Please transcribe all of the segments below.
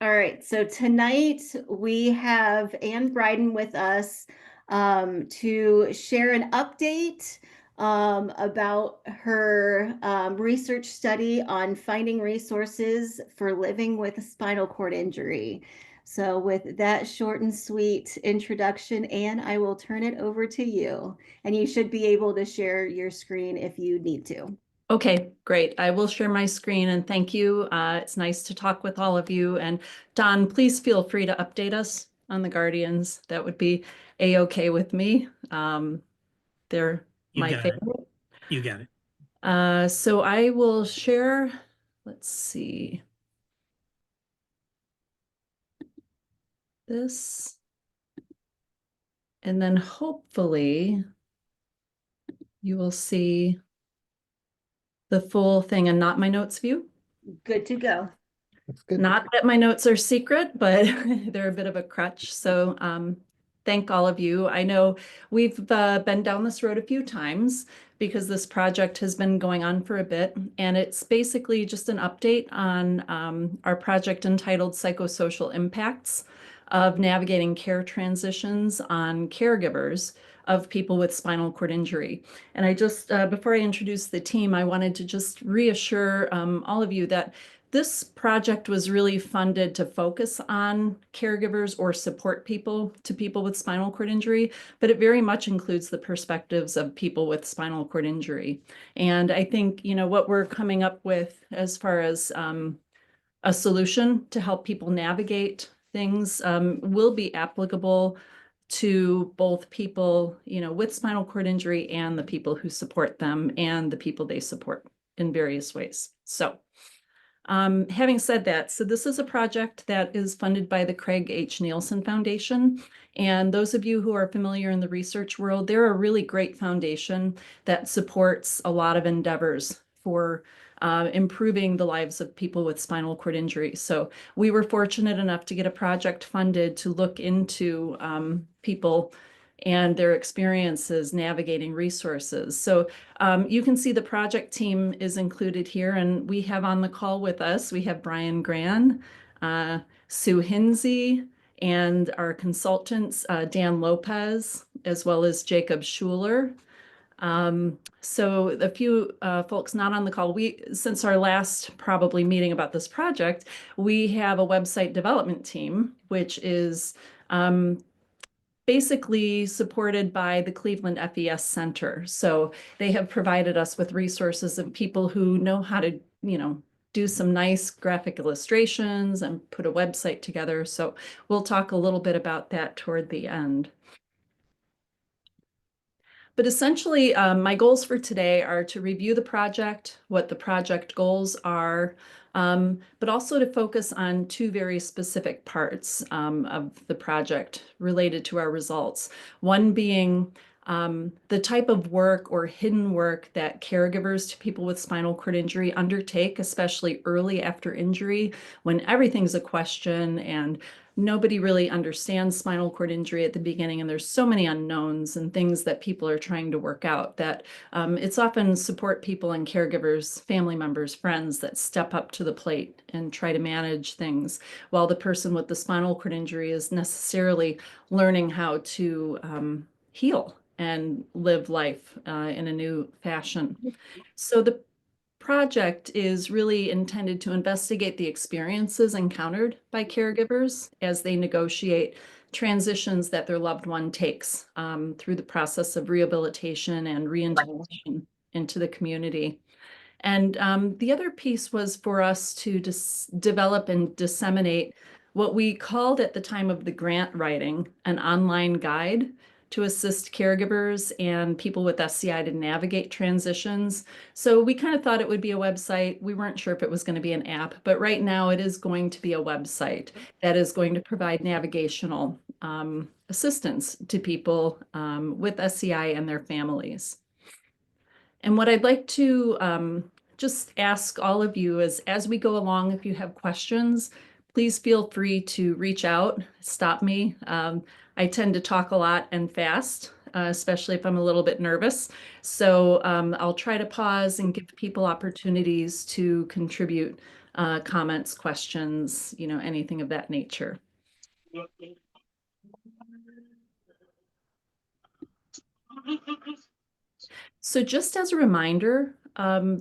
All right, so tonight we have Ann Bryden with us to share an update about her research study on finding resources for living with a spinal cord injury. So with that short and sweet introduction, Ann, I will turn it over to you. And you should be able to share your screen if you need to. Okay, great. I will share my screen and thank you. It's nice to talk with all of you. And Don, please feel free to update us on the Guardians. That would be a-okay with me. They're You my got it. favorite. You got it. So I will share, let's see, this. And then hopefully you will see the full thing and not my notes view. Good to go. That's good. Not that my notes are secret, but they're a bit of a crutch. So thank all of you. I know we've been down this road a few times because this project has been going on for a bit. And it's basically just an update on our project entitled Psychosocial Impacts of Navigating Care Transitions on Caregivers of People with Spinal Cord Injury. And I just, before I introduce the team, I wanted to just reassure all of you that this project was really funded to focus on caregivers or support people with spinal cord injury, but it very much includes the perspectives of people with spinal cord injury. And I think, you know, what we're coming up with as far as a solution to help people navigate things will be applicable to both people, you know, with spinal cord injury and the people who support them and the people they support in various ways. So having said that, so this is a project that is funded by the Craig H. Nielsen Foundation. And those of you who are familiar in the research world, they're a really great foundation that supports a lot of endeavors for improving the lives of people with spinal cord injury. So we were fortunate enough to get a project funded to look into people and their experiences navigating resources. So you can see the project team is included here, and we have on the call with us, we have Brian Gran, Sue Hinsey, and our consultants, Dan Lopez, as well as Jacob Schuler. So a few folks not on the call, since our last probably meeting about this project, we have a website development team, which is basically supported by the Cleveland FES Center. So they have provided us with resources of people who know how to, you know, do some nice graphic illustrations and put a website together. So we'll talk a little bit about that toward the end. But essentially, my goals for today are to review the project, what the project goals are, but also to focus on two very specific parts of the project related to our results. One being the type of work or hidden work that caregivers to people with spinal cord injury undertake, especially early after injury, when everything's a question and nobody really understands spinal cord injury at the beginning, and there's so many unknowns and things that people are trying to work out that it's often support people and caregivers, family members, friends that step up to the plate and try to manage things, while the person with the spinal cord injury is necessarily learning how to heal and live life in a new fashion. So the project is really intended to investigate the experiences encountered by caregivers as they negotiate transitions that their loved one takes through the process of rehabilitation and reintegration into the community. And the other piece was for us to develop and disseminate what we called at the time of the grant writing an online guide to assist caregivers and people with SCI to navigate transitions. So we kind of thought it would be a website. We weren't sure if it was going to be an app, but right now it is going to be a website that is going to provide navigational assistance to people with SCI and their families. And what I'd like to just ask all of you is, as we go along, if you have questions, please feel free to reach out, stop me. I tend to talk a lot and fast, especially if I'm a little bit nervous. So I'll try to pause and give people opportunities to contribute comments, questions, anything of that nature. So just as a reminder,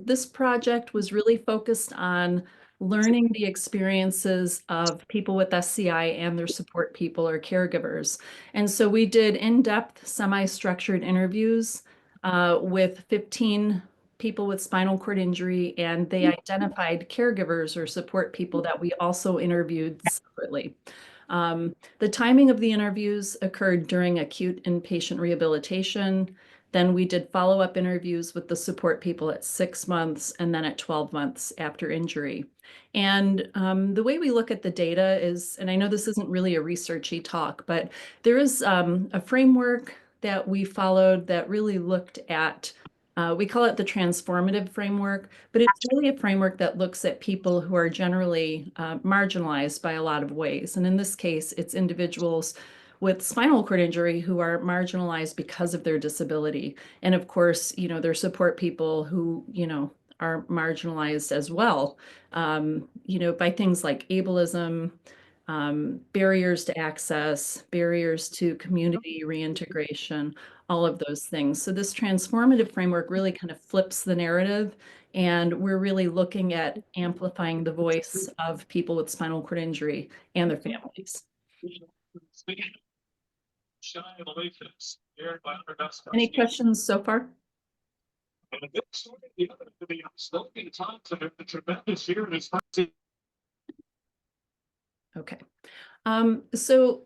this project was really focused on learning the experiences of people with SCI and their support people or caregivers. And so we did in-depth, semi-structured interviews with 15 people with spinal cord injury, and they identified caregivers or support people that we also interviewed separately. The timing of the interviews occurred during acute inpatient rehabilitation. Then we did follow-up interviews with the support people at 6 months and then at 12 months after injury. And the way we look at the data is, and I know this isn't really a researchy talk, but there is a framework that we followed that really looked at, we call it the transformative framework, but it's really a framework that looks at people who are generally marginalized by a lot of ways. And in this case, it's individuals with spinal cord injury who are marginalized because of their disability. And of course, their support people who, are marginalized as well, by things like ableism, barriers to access, barriers to community reintegration, all of those things. So this transformative framework really kind of flips the narrative, and we're really looking at amplifying the voice of people with spinal cord injury and their families. Any questions so far? Okay. So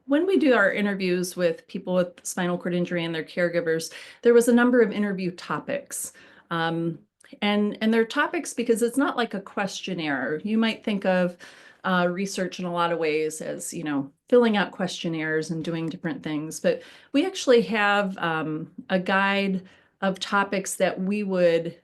when we do our interviews with people with spinal cord injury and their caregivers, there was a number of interview topics. And they're topics because it's not like a questionnaire. You might think of research in a lot of ways as, filling out questionnaires and doing different things. But we actually have a guide of topics that we would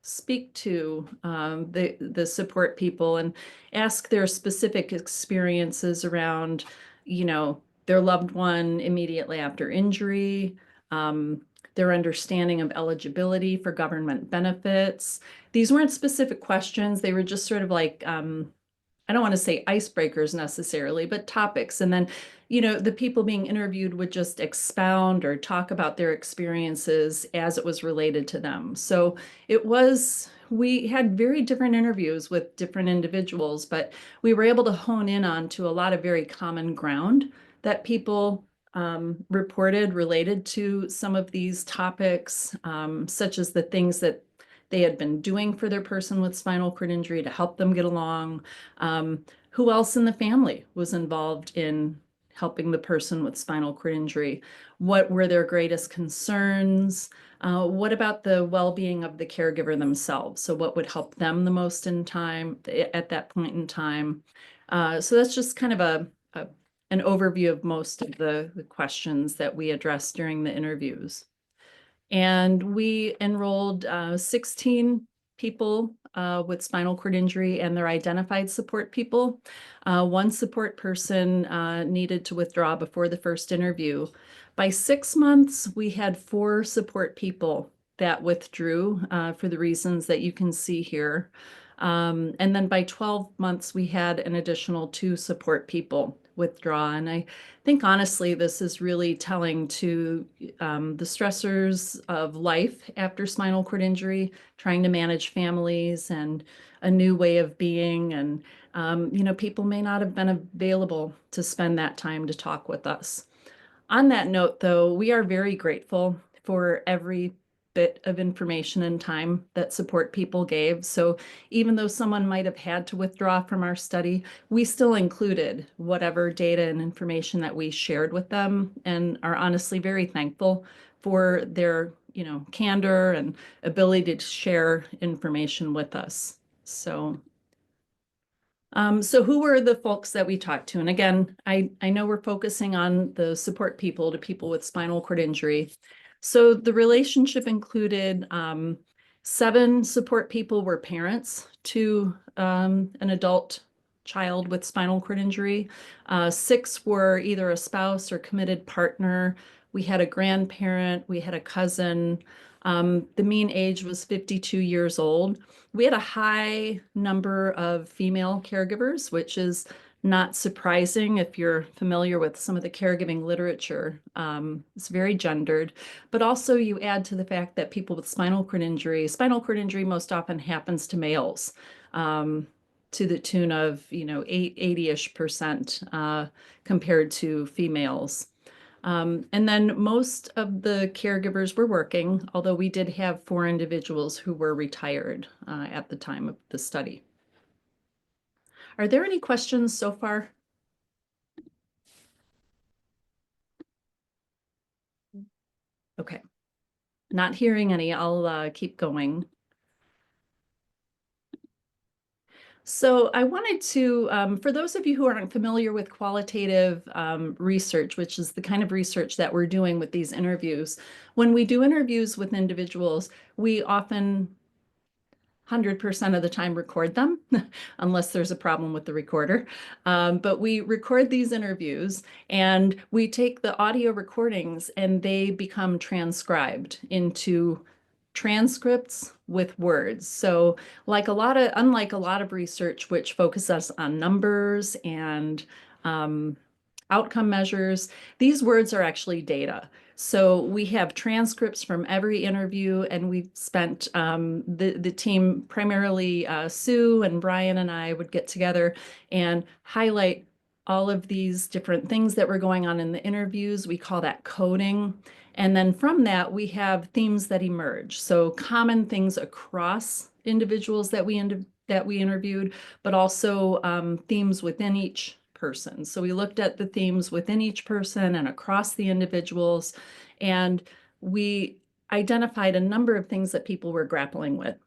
speak to the support people and ask their specific experiences around, their loved one immediately after injury, their understanding of eligibility for government benefits. These weren't specific questions. They were just sort of like, I don't want to say icebreakers necessarily, but topics. And then, the people being interviewed would just expound or talk about their experiences as it was related to them. So we had very different interviews with different individuals, but we were able to hone in on to a lot of very common ground that people reported related to some of these topics, such as the things that they had been doing for their person with spinal cord injury to help them get along. Who else in the family was involved in helping the person with spinal cord injury? What were their greatest concerns? What about the well-being of the caregiver themselves? So what would help them the most at that point in time? So that's just kind of an overview of most of the questions that we addressed during the interviews. And we enrolled 16 people with spinal cord injury and their identified support people. One support person needed to withdraw before the first interview. By 6 months, we had 4 support people that withdrew for the reasons that you can see here. And then by 12 months, we had an additional 2 support people withdraw. And I think honestly, this is really telling to the stressors of life after spinal cord injury, trying to manage families and a new way of being. And, people may not have been available to spend that time to talk with us. On that note, though, we are very grateful for every bit of information and time that support people gave. So even though someone might have had to withdraw from our study, we still included whatever data and information that we shared with them, and are honestly very thankful for their, candor and ability to share information with us. So who were the folks that we talked to? And again, I know we're focusing on the support people to people with spinal cord injury. So the relationship included 7 support people were parents to an adult child with spinal cord injury. 6 were either a spouse or committed partner. We had a grandparent, we had a cousin, The mean age was 52 years old. We had a high number of female caregivers, which is not surprising if you're familiar with some of the caregiving literature. It's very gendered, but also you add to the fact that people with spinal cord injury most often happens to males, to the tune of, 80-ish% compared to females. And then most of the caregivers were working, although we did have 4 individuals who were retired at the time of the study. Are there any questions so far? Okay, not hearing any. I'll keep going. So I wanted to, for those of you who aren't familiar with qualitative research, which is the kind of research that we're doing with these interviews, when we do interviews with individuals, we often 100% of the time record them, unless there's a problem with the recorder. But we record these interviews and we take the audio recordings and they become transcribed into transcripts with words. So unlike a lot of research, which focuses on numbers and outcome measures, these words are actually data. So we have transcripts from every interview, and we've spent the team, primarily Sue and Brian and I would get together and highlight all of these different things that were going on in the interviews. We call that coding. And then from that, we have themes that emerge. So common things across individuals that we interviewed, but also themes within each person. So we looked at the themes within each person and across the individuals, and we identified a number of things that people were grappling with.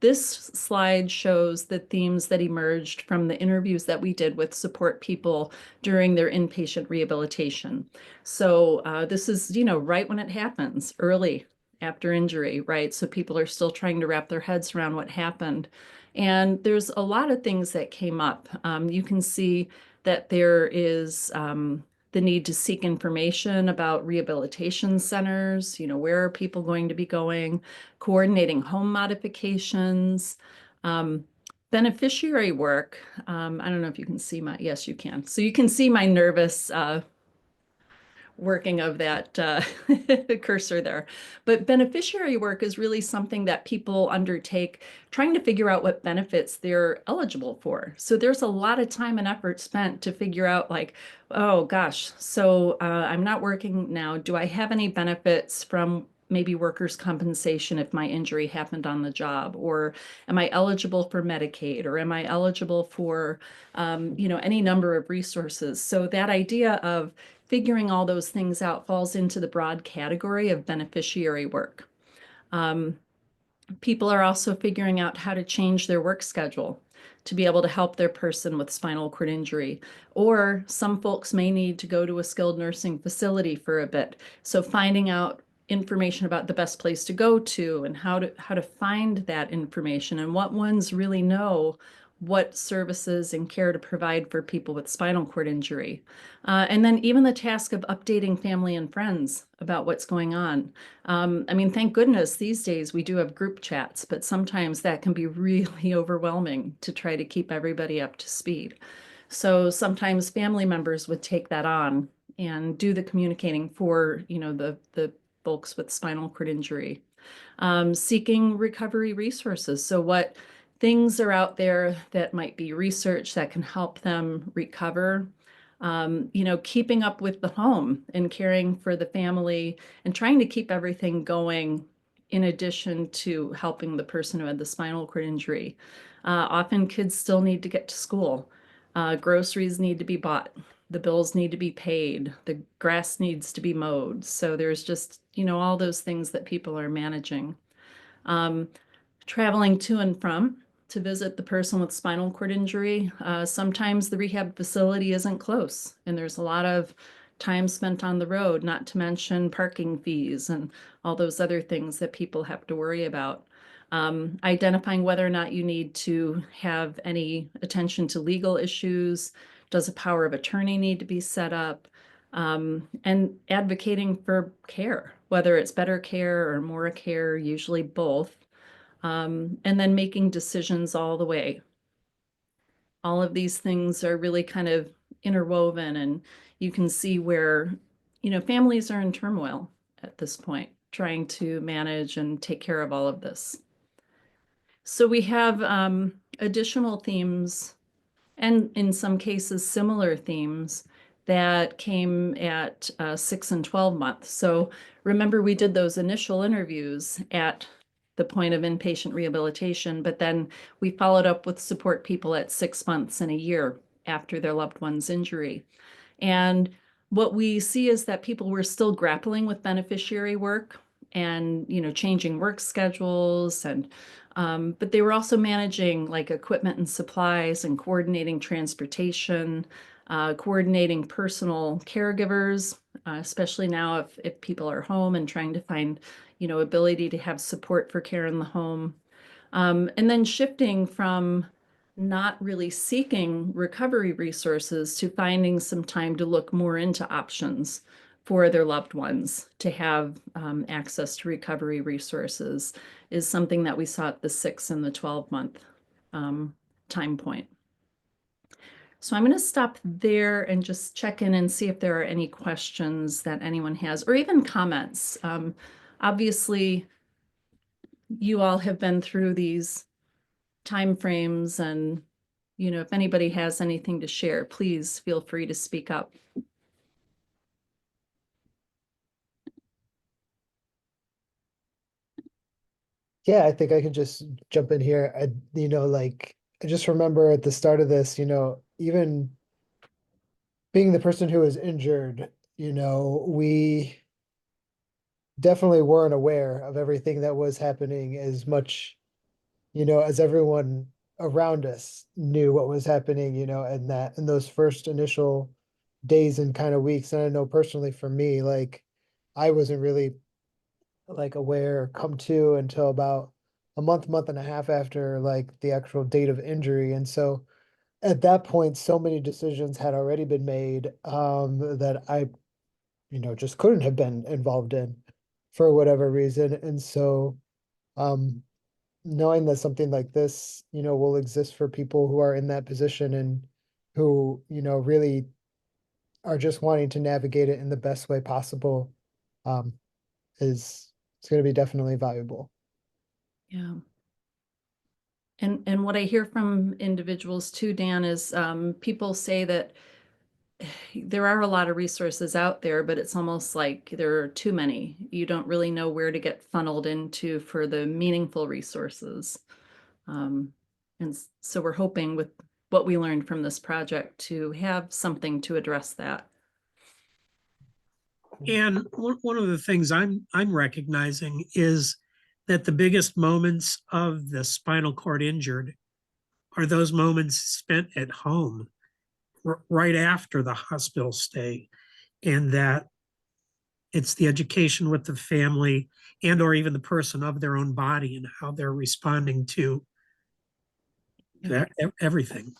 This slide shows the themes that emerged from the interviews that we did with support people during their inpatient rehabilitation. So this is, right when it happens, early after injury, right? So people are still trying to wrap their heads around what happened. And there's a lot of things that came up. You can see that there is the need to seek information about rehabilitation centers, where are people going to be going, coordinating home modifications, beneficiary work. I don't know if you can see yes, you can. So you can see my nervous working of that cursor there. But beneficiary work is really something that people undertake trying to figure out what benefits they're eligible for. So there's a lot of time and effort spent to figure out like, oh gosh, so I'm not working now. Do I have any benefits from maybe workers' compensation if my injury happened on the job? Or am I eligible for Medicaid? Or am I eligible for, any number of resources? So that idea of figuring all those things out falls into the broad category of beneficiary work. People are also figuring out how to change their work schedule to be able to help their person with spinal cord injury. Or some folks may need to go to a skilled nursing facility for a bit. So finding out information about the best place to go to and how to find that information and what ones really know what services and care to provide for people with spinal cord injury. And then even the task of updating family and friends about what's going on. Thank goodness these days we do have group chats, but sometimes that can be really overwhelming to try to keep everybody up to speed. So sometimes family members would take that on and do the communicating for, the folks with spinal cord injury. Seeking recovery resources. So what things are out there that might be research that can help them recover. Keeping up with the home and caring for the family and trying to keep everything going in addition to helping the person who had the spinal cord injury. Often kids still need to get to school. Groceries need to be bought. The bills need to be paid. The grass needs to be mowed. So there's just, all those things that people are managing. Traveling to and from to visit the person with spinal cord injury. Sometimes the rehab facility isn't close, and there's a lot of time spent on the road, not to mention parking fees and all those other things that people have to worry about. Identifying whether or not you need to have any attention to legal issues. Does a power of attorney need to be set up? And advocating for care. whether it's better care or more care, usually both, and then making decisions all the way. All of these things are really kind of interwoven, and you can see where, families are in turmoil at this point, trying to manage and take care of all of this. So we have additional themes, and in some cases, similar themes that came at 6 and 12 months. So remember, we did those initial interviews at the point of inpatient rehabilitation, but then we followed up with support people at 6 months and a year after their loved one's injury. And what we see is that people were still grappling with beneficiary work and, changing work schedules, and but they were also managing like equipment and supplies and coordinating transportation, coordinating personal caregivers, especially now if people are home and trying to find, ability to have support for care in the home. And then shifting from not really seeking recovery resources to finding some time to look more into options for their loved ones to have access to recovery resources is something that we saw at the 6 and the 12-month time point. So I'm going to stop there and just check in and see if there are any questions that anyone has, or even comments. Obviously, you all have been through these timeframes, and if anybody has anything to share, please feel free to speak up. Yeah, I think I can just jump in here. I just remember at the start of this, even being the person who was injured, we definitely weren't aware of everything that was happening as much, as everyone around us knew what was happening, and that in those first initial days and kind of weeks. And I know personally for me, like I wasn't really like aware or come to until about a month and a half after like the actual date of injury. And so at that point, so many decisions had already been made that I, just couldn't have been involved in for whatever reason. And so um knowing that something like this, will exist for people who are in that position and who, really are just wanting to navigate it in the best way possible, um, is it's going to be definitely valuable. Yeah. And what I hear from individuals too, Dan, is people say that there are a lot of resources out there, but it's almost like there are too many. You don't really know where to get funneled into for the meaningful resources. And so we're hoping with what we learned from this project to have something to address that. And one of the things I'm recognizing is that the biggest moments of the spinal cord injured are those moments spent at home right after the hospital stay, and that it's the education with the family and or even the person of their own body and how they're responding to everything.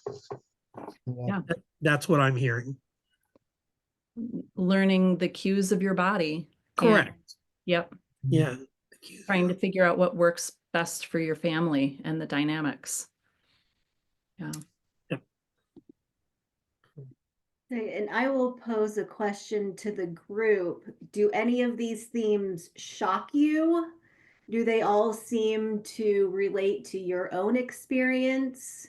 Yeah. That's what I'm hearing. Learning the cues of your body. Correct. Yep. Yeah. Trying to figure out what works best for your family and the dynamics. Yeah. And I will pose a question to the group. Do any of these themes shock you? Do they all seem to relate to your own experience?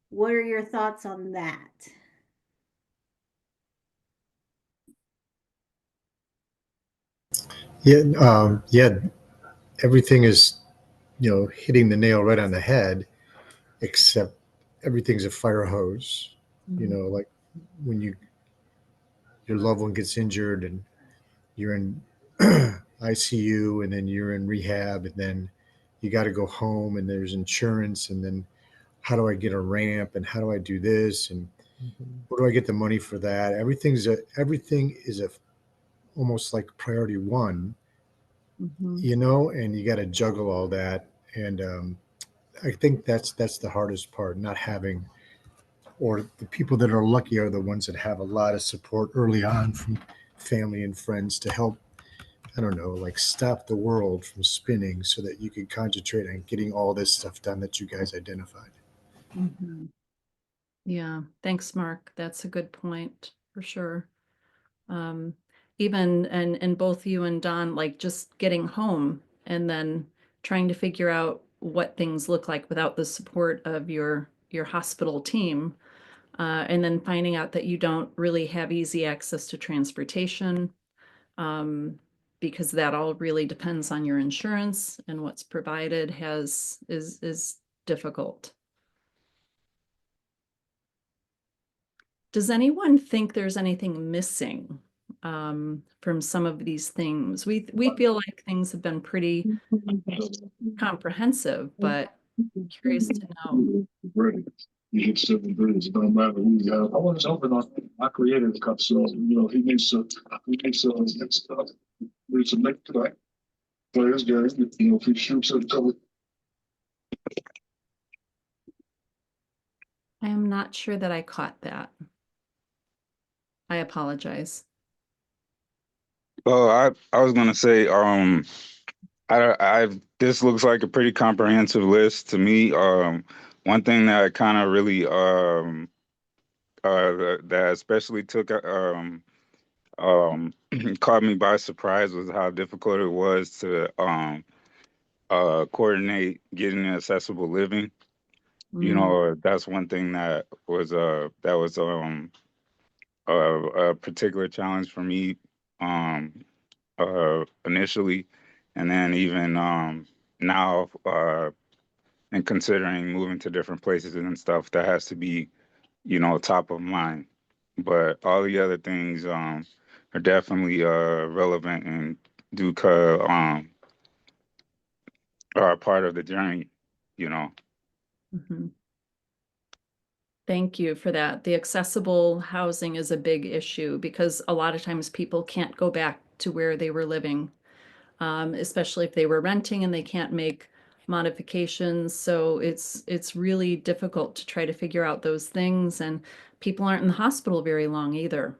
What are your thoughts on that? Yeah, yeah, everything is, hitting the nail right on the head, except everything's a fire hose. Like when your loved one gets injured and you're in ICU and then you're in rehab and then you got to go home and there's insurance and then how do I get a ramp and how do I do this and where do I get the money for that? Everything is a almost like priority one, and you got to juggle all that. And I think that's the hardest part, not having, or the people that are lucky are the ones that have a lot of support early on from family and friends to help I don't know, like stop the world from spinning so that you can concentrate on getting all this stuff done that you guys identified. Mhm. Yeah, thanks, Mark. That's a good point for sure. Um, Even and both you and Don, like just getting home and then trying to figure out what things look like without the support of your hospital team, and then finding out that you don't really have easy access to transportation, um, because that all really depends on your insurance and what's provided is difficult. Does anyone think there's anything missing, from some of these things? We feel like things have been pretty comprehensive, but curious to know. Ready. You hit 7 days. It don't matter who you have. I was hoping on my creative cup, so he needs to make play his game. If he shoots it, I am not sure that I caught that. I apologize. Oh, I was gonna say, I this looks like a pretty comprehensive list to me. One thing that kind of really that especially took um caught me by surprise was how difficult it was to coordinate getting accessible living. You Mm, know, that's one thing that was a particular challenge for me initially, and then even now, and considering moving to different places and stuff, that has to be, top of mind. But all the other things are definitely relevant and do are a part of the journey, you know. mhm. Thank you for that. The accessible housing is a big issue because a lot of times people can't go back to where they were living, especially if they were renting and they can't make modifications. So it's really difficult to try to figure out those things, and people aren't in the hospital very long either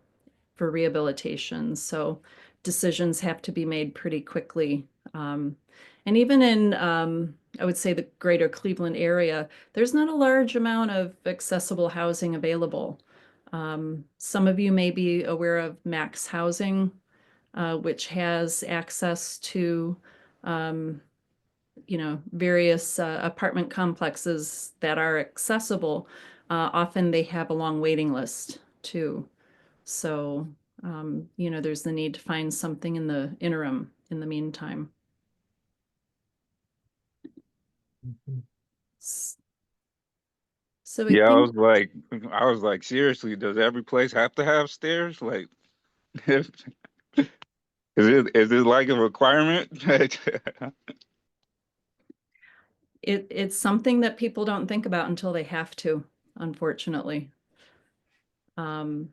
for rehabilitation. So decisions have to be made pretty quickly. And even in, I would say, the greater Cleveland area, there's not a large amount of accessible housing available. Some of you may be aware of Max Housing, which has access to, um, various apartment complexes that are accessible. Often they have a long waiting list too. So, there's the need to find something in the interim, in the meantime. Mhm. S- So I Yeah, think I was like, seriously, does every place have to have stairs? Like, is it like a requirement? it's something that people don't think about until they have to, unfortunately. Um,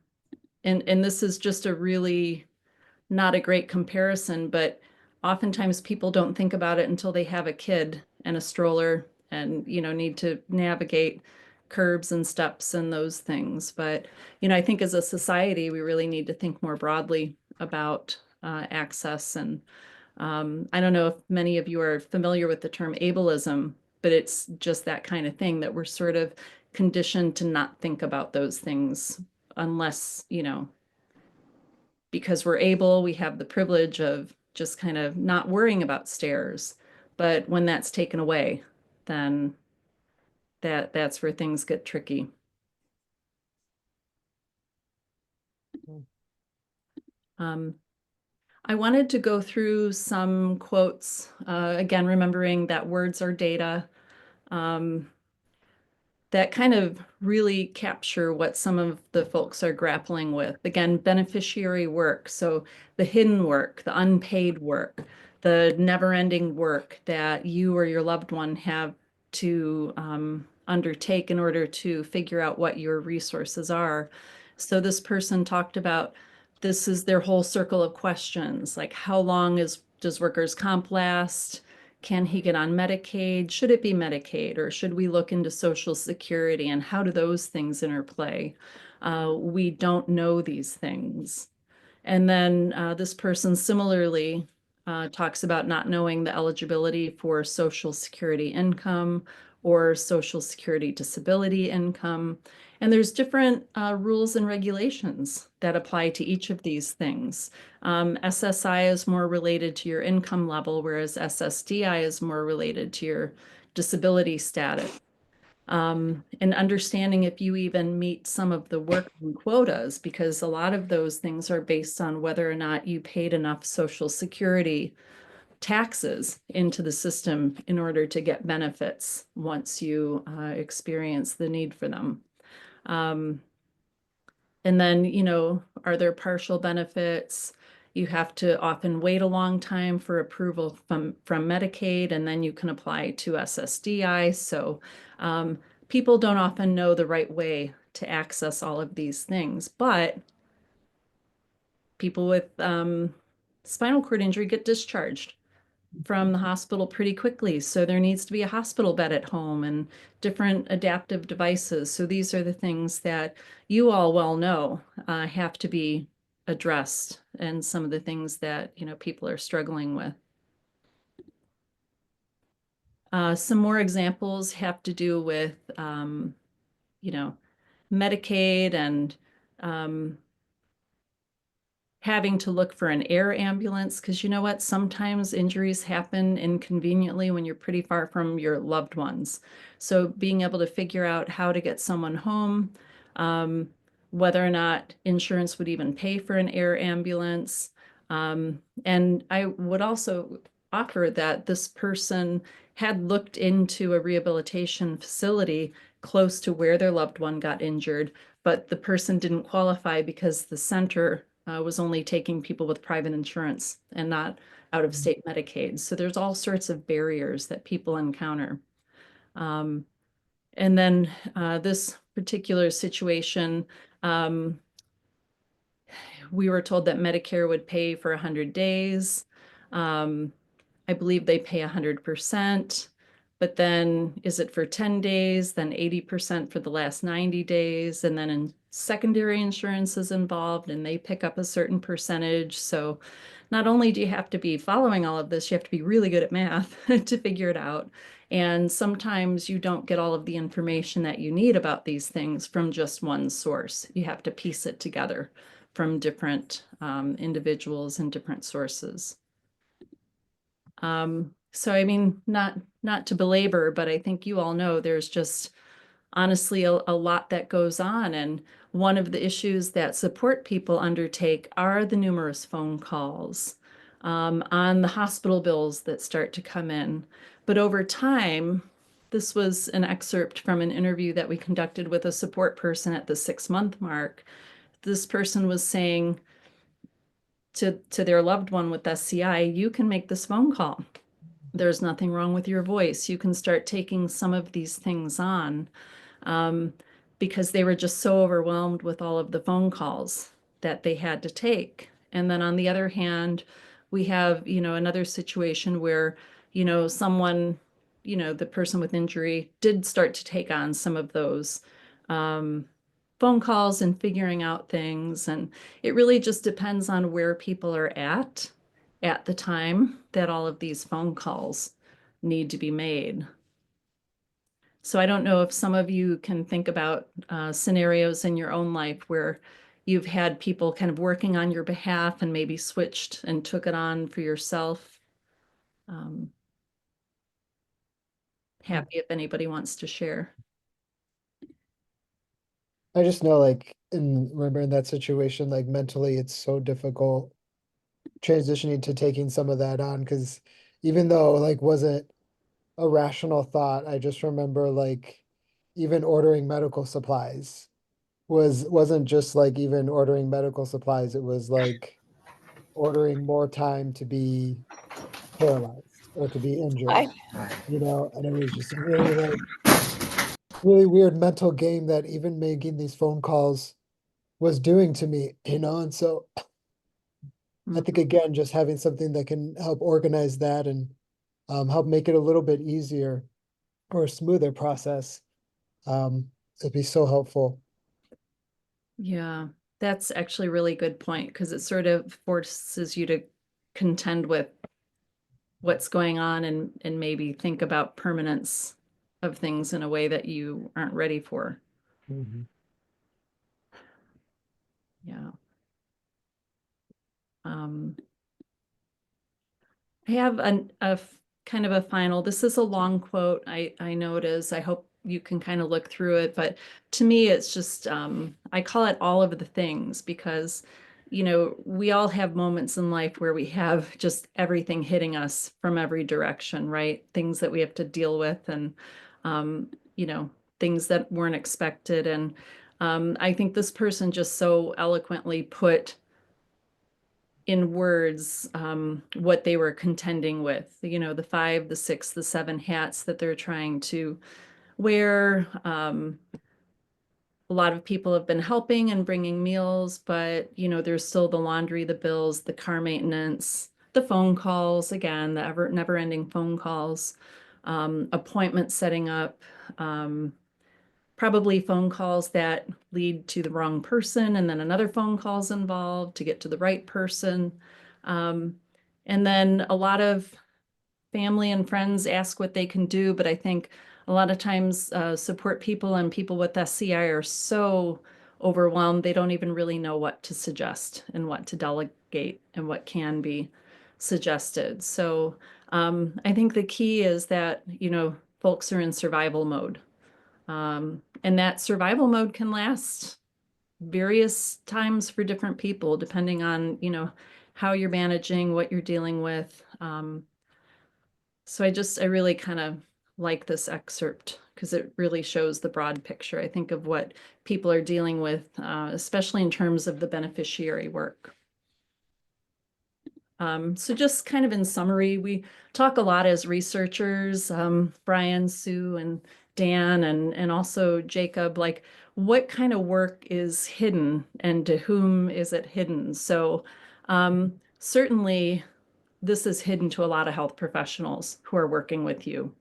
and this is just a really not a great comparison, but oftentimes people don't think about it until they have a kid and a stroller and, need to navigate curbs and steps and those things. But, I think as a society, we really need to think more broadly about access. And I don't know if many of you are familiar with the term ableism, but it's just that kind of thing that we're sort of conditioned to not think about those things unless, because we're able, we have the privilege of just kind of not worrying about stairs. But when that's taken away, then that's where things get tricky. Um, I wanted to go through some quotes, again, remembering that words are data. Um, that kind of really capture what some of the folks are grappling with. Again, beneficiary work. So the hidden work, the unpaid work, the never-ending work that you or your loved one have to undertake in order to figure out what your resources are. So this person talked about this is their whole circle of questions, like how long does workers' comp last? Can he get on Medicaid? Should it be Medicaid, or should we look into Social Security, and how do those things interplay? We don't know these things. And then this person similarly talks about not knowing the eligibility for Social Security income or Social Security disability income. And there's different rules and regulations that apply to each of these things. SSI is more related to your income level, whereas SSDI is more related to your disability status. And understanding if you even meet some of the work quotas, because a lot of those things are based on whether or not you paid enough Social Security taxes into the system in order to get benefits once you experience the need for them. And then, you know, are there partial benefits? You have to often wait a long time for approval from Medicaid, and then you can apply to SSDI. So people don't often know the right way to access all of these things, but people with spinal cord injury get discharged from the hospital pretty quickly. So there needs to be a hospital bed at home and different adaptive devices. So these are the things that you all well know have to be addressed, and some of the things that, you know, people are struggling with. Some more examples have to do with, you know, Medicaid and having to look for an air ambulance, because you know what, sometimes injuries happen inconveniently when you're pretty far from your loved ones. So being able to figure out how to get someone home, whether or not insurance would even pay for an air ambulance. And I would also offer that this person had looked into a rehabilitation facility close to where their loved one got injured, but the person didn't qualify because the center was only taking people with private insurance and not out of state Medicaid. So there's all sorts of barriers that people encounter. And then this particular situation, we were told that Medicare would pay for 100 days. I believe they pay 100%, but then is it for 10 days, then 80% for the last 90 days, and then in secondary insurance is involved and they pick up a certain percentage. So not only do you have to be following all of this, you have to be really good at math to figure it out. And sometimes you don't get all of the information that you need about these things from just one source. You have to piece it together from different individuals and different sources. So I mean, not to belabor, but I think you all know there's just honestly a lot that goes on. And one of the issues that support people undertake are the numerous phone calls on the hospital bills that start to come in. But over time, this was an excerpt from an interview that we conducted with a support person at the 6-month mark. This person was saying to their loved one with SCI, you can make this phone call. There's nothing wrong with your voice. You can start taking some of these things on because they were just so overwhelmed with all of the phone calls that they had to take. And then on the other hand, we have, you know, another situation where, you know, someone, you know, the person with injury did start to take on some of those phone calls and figuring out things. And it really just depends on where people are at the time that all of these phone calls need to be made. So I don't know if some of you can think about scenarios in your own life where you've had people kind of working on your behalf and maybe switched and took it on for yourself. Happy if anybody wants to share. I just know, like, remember in that situation, like mentally, it's so difficult transitioning to taking some of that on, because even though like wasn't a rational thought, I just remember like even ordering medical supplies wasn't just like even ordering medical supplies, it was like ordering more time to be paralyzed or to be injured, you know, and it was just really like really weird mental game that even making these phone calls was doing to me, you know, and so I think again, just having something that can help organize that and help make it a little bit easier or a smoother process, it'd be so helpful. Yeah, that's actually a really good point, because it sort of forces you to contend with what's going on and maybe think about permanence of things in a way that you aren't ready for. Mhm. Yeah. Um, I have kind of a final, this is a long quote. I know it is. I hope you can kind of look through it, but to me, it's just, I call it all of the things because, you know, we all have moments in life where we have just everything hitting us from every direction, right? Things that we have to deal with and, you know, things that weren't expected. And I think this person just so eloquently put in words what they were contending with, you know, the 5, the 6, the 7 hats that they're trying to wear. A lot of people have been helping and bringing meals, but, you know, there's still the laundry, the bills, the car maintenance, the phone calls, again, the never ending phone calls, appointment setting up, probably phone calls that lead to the wrong person, and then another phone call's involved to get to the right person. Um, and then a lot of family and friends ask what they can do, but I think a lot of times support people and people with SCI are so overwhelmed, they don't even really know what to suggest and what to delegate and what can be suggested. So I think the key is that, you know, folks are in survival mode. And that survival mode can last various times for different people, depending on, you know, how you're managing, what you're dealing with. So I really kind of like this excerpt because it really shows the broad picture, I think, of what people are dealing with, especially in terms of the beneficiary work. So just kind of in summary, we talk a lot as researchers, Brian, Sue, and Dan, and also Jacob, like what kind of work is hidden and to whom is it hidden? So certainly this is hidden to a lot of health professionals who are working with you.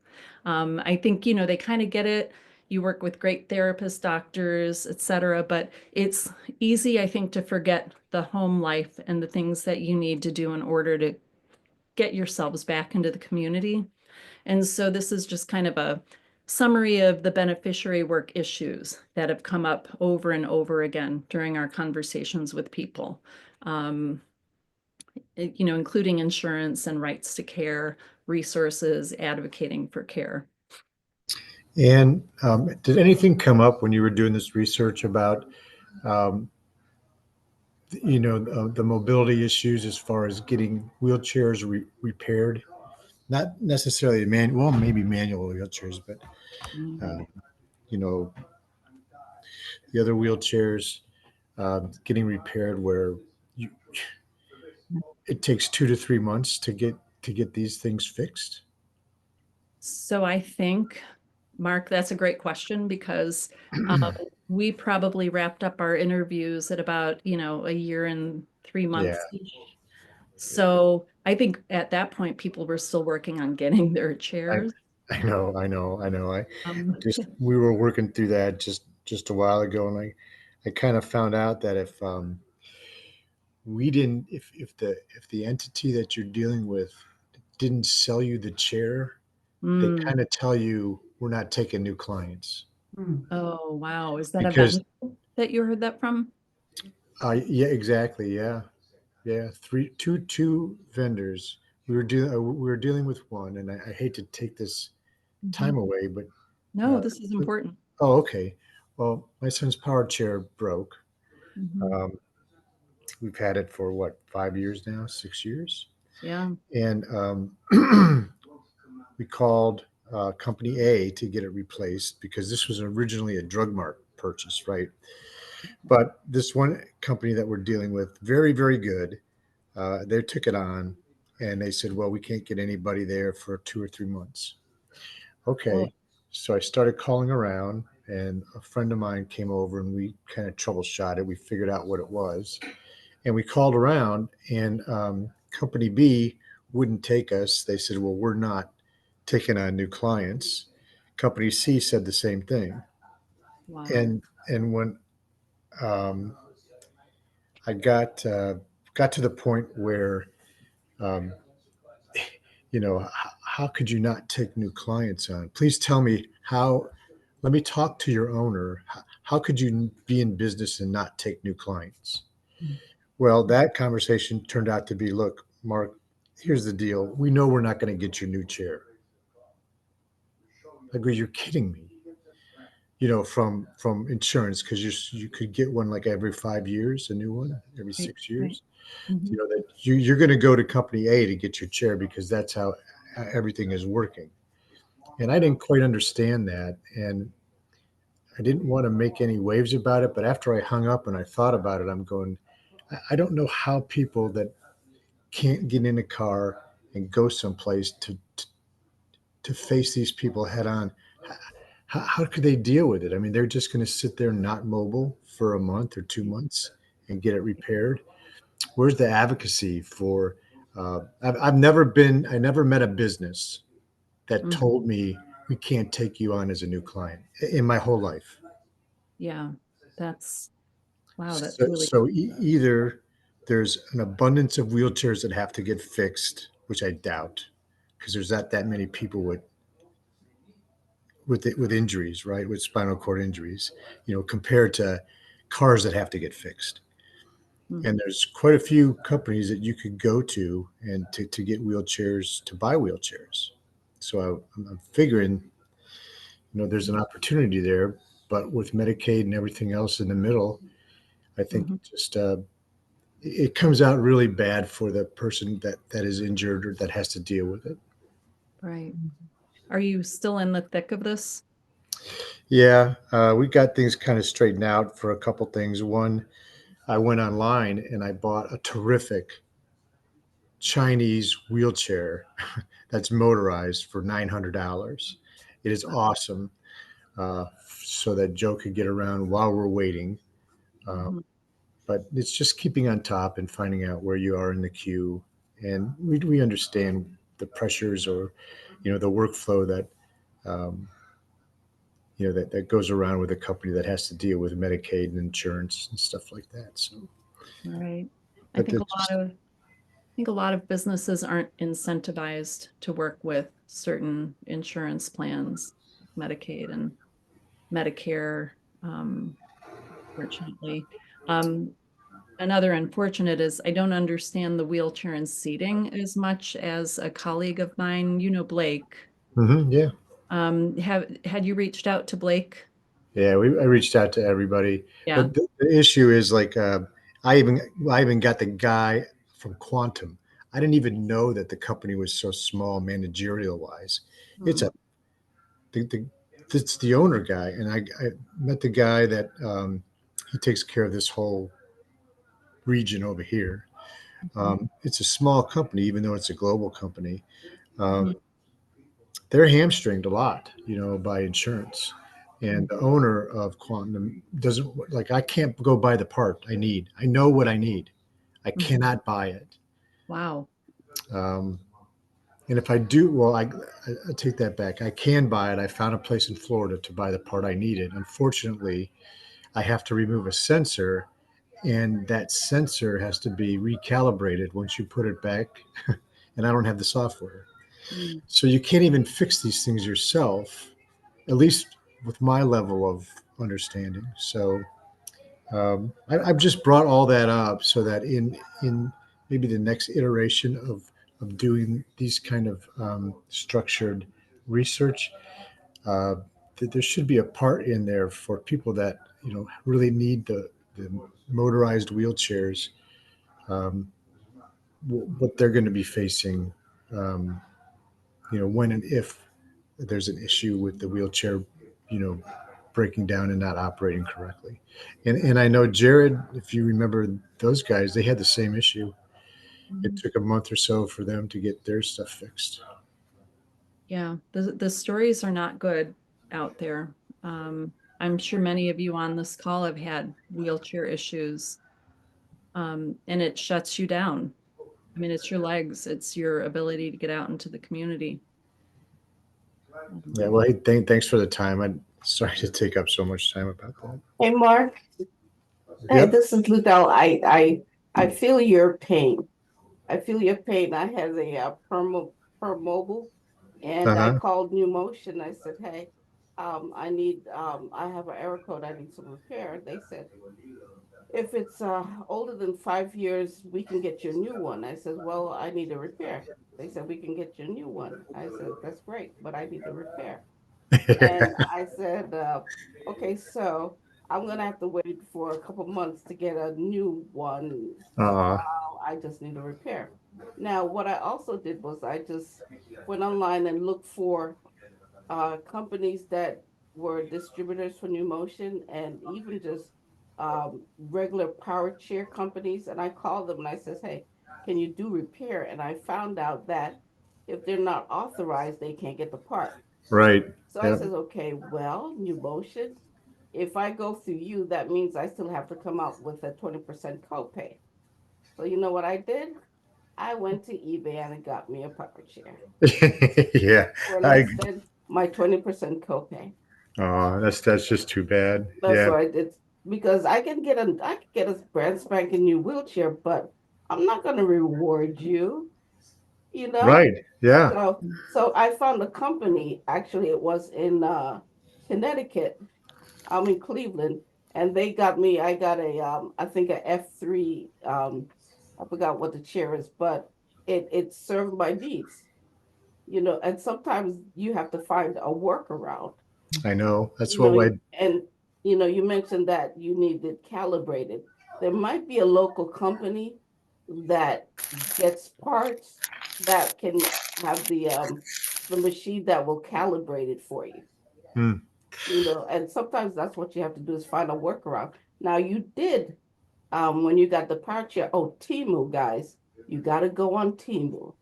I think, you know, they kind of get it. You work with great therapists, doctors, et cetera, but it's easy, I think, to forget the home life and the things that you need to do in order to get yourselves back into the community. And so this is just kind of a summary of the beneficiary work issues that have come up over and over again during our conversations with people. You know, including insurance and rights to care, resources, advocating for care. And did anything come up when you were doing this research about, um, the mobility issues as far as getting wheelchairs repaired? Not necessarily well, maybe manual wheelchairs, but uh, you know, the other wheelchairs getting repaired where you, it takes 2 to 3 months to get these things fixed. So I think, Mark, that's a great question because we probably wrapped up our interviews at about, you know, a year and 3 months. Yeah, So I think at that point, people were still working on getting their I, chairs. I know. Um, We were working through that just a while ago, and I kind of found out that we didn't, if the entity that you're dealing with didn't sell you the chair, they mm, kind of tell you we're not taking new clients oh, wow. Is that a because vendor that you heard that from? yeah, exactly, yeah, two vendors. We were dealing with one, and I hate to take this Mhm. time away, but No, uh, this is important. oh, okay. Well, my son's power chair broke. Mhm. Um, we've had it for what, 5 years now, 6 years, Yeah. and we called company A to get it replaced because this was originally a drug mart purchase, right? But this one company that we're dealing with, very, very good. They took it on and they said, well, we can't get anybody there for 2 or 3 months. Oh, Okay. So I started calling around and a friend of mine came over and we kind of troubleshot it. We figured out what it was and we called around and company B wouldn't take us. They said, well, we're not taking on new clients. Company C said the same thing. wow. And when um, I got to the point where um, how could you not take new clients on? Please tell me how. Let me talk to your owner. How could you be in business and not take new clients? Well, that conversation turned out to be, look, Mark, here's the deal. We know we're not going to get your new chair. I go, you're kidding me. From insurance, because you could get one like every 5 years, a new one every Right, 6 years. Mhm. That you're going to go to company A to get your chair because that's how everything is working. And I didn't quite understand that, and I didn't want to make any waves about it. But after I hung up and I thought about it, I'm going, I don't know how people that can't get in a car and go someplace to face these people head on. How could they deal with it? I mean, they're just going to sit there not mobile for a month or 2 months and get it repaired. Where's the advocacy for? I never met a business that Mhm. told me we can't take you on as a new client in my whole life. Yeah, wow, that's So, really, either there's an abundance of wheelchairs that have to get fixed, which I doubt, because there's not that many people with injuries, right? With spinal cord injuries, compared to cars that have to get fixed. Mhm. And there's quite a few companies that you could go to and to get wheelchairs, to buy wheelchairs. So I'm figuring, there's an opportunity there, but with Medicaid and everything else in the middle, I think Mhm. just it comes out really bad for the person that is injured or that has to deal with it. Right. Are you still in the thick of this? Yeah, we got things kind of straightened out for a couple things. One, I went online and I bought a terrific Chinese wheelchair that's motorized for $900. It is awesome, so that Joe could get around while we're waiting. Uh, Mhm. but it's just keeping on top and finding out where you are in the queue. And we understand the pressures, or, the workflow that, um, that goes around with a company that has to deal with Medicaid and insurance and stuff like that. So, Right. I but think a it's lot just, of I think a lot of businesses aren't incentivized to work with certain insurance plans, Medicaid and Medicare, fortunately. Um, Another unfortunate is I don't understand the wheelchair and seating as much as a colleague of mine, Blake. yeah. Had you reached out to Blake? Yeah, I reached out to everybody, Yeah. but the issue is like, I even got the guy from Quantum. I didn't even know that the company was so small managerial wise. It's Mhm. a the it's the owner guy, and I met the guy that, he takes care of this whole region over here. It's a small company, even though it's a global company. Mhm. Um, they're hamstringed a lot, by insurance. And the owner of Quantum doesn't, like, I can't go buy the part I need. I know what I need. I Mhm. cannot buy it. Wow. Um, and if I do, well, I take that back. I can buy it. I found a place in Florida to buy the part I needed. Unfortunately, I have to remove a sensor, and that sensor has to be recalibrated once you put it back. And I don't have the software. Mm. So you can't even fix these things yourself, at least with my level of understanding. So, I've just brought all that up so that in maybe the next iteration of doing these kind of, structured research, uh, that there should be a part in there for people that, really need the motorized wheelchairs, um, what they're going to be facing, um, when and if there's an issue with the wheelchair, you know, breaking down and not operating correctly. And I know Jared, if you remember those guys, they had the same issue. It took a month or so for them to get their stuff fixed. Yeah, the stories are not good out there. I'm sure many of you on this call have had wheelchair issues, and it shuts you down. I mean, it's your legs, it's your ability to get out into the community. Yeah, well, hey, thanks for the time. I'm sorry to take up so much time about that. Hey, Mark. Hey, Yep. this is Ludo. I feel your pain. I feel your pain. I have a per mobile. And I Uh-huh. called New Motion. I said, hey, I have an error code. I need some repair. They said, if it's older than 5 years, we can get you a new one. I said, well, I need a repair. They said, we can get you a new one. I said, that's great, but I need a repair. And I said, okay, so I'm gonna have to wait for a couple months to get a new one Uh, while I just need a repair. Now, what I also did was I just went online and looked for companies that were distributors for New Motion and even just regular power chair companies. And I called them and I says, hey, can you do repair? And I found out that if they're not authorized, they can't get the part. right. So I Yep. says, okay, well, New Motion, if I go through you, that means I still have to come out with a 20% copay. So you know what I did? I went to eBay and it got me a power chair Yeah. for I, less than my 20% copay. oh, that's just too bad. That's Yeah. what I did because I can get a brand spanking new wheelchair, but I'm not going to reward you, you know? Right. Yeah. So I found a company, actually it was in Connecticut. I'm in Cleveland, and they got me. I got a I think a F3. I forgot what the chair is, but it served my needs, you know. And sometimes you have to find a workaround, I know. That's you know. what I, And you know, you mentioned that you need it calibrated. There might be a local company that gets parts that can have the machine that will calibrate it for you, hmm. you know. And sometimes that's what you have to do is find a workaround. Now you did when you got the power chair. Oh, Timu guys, you got to go on Timu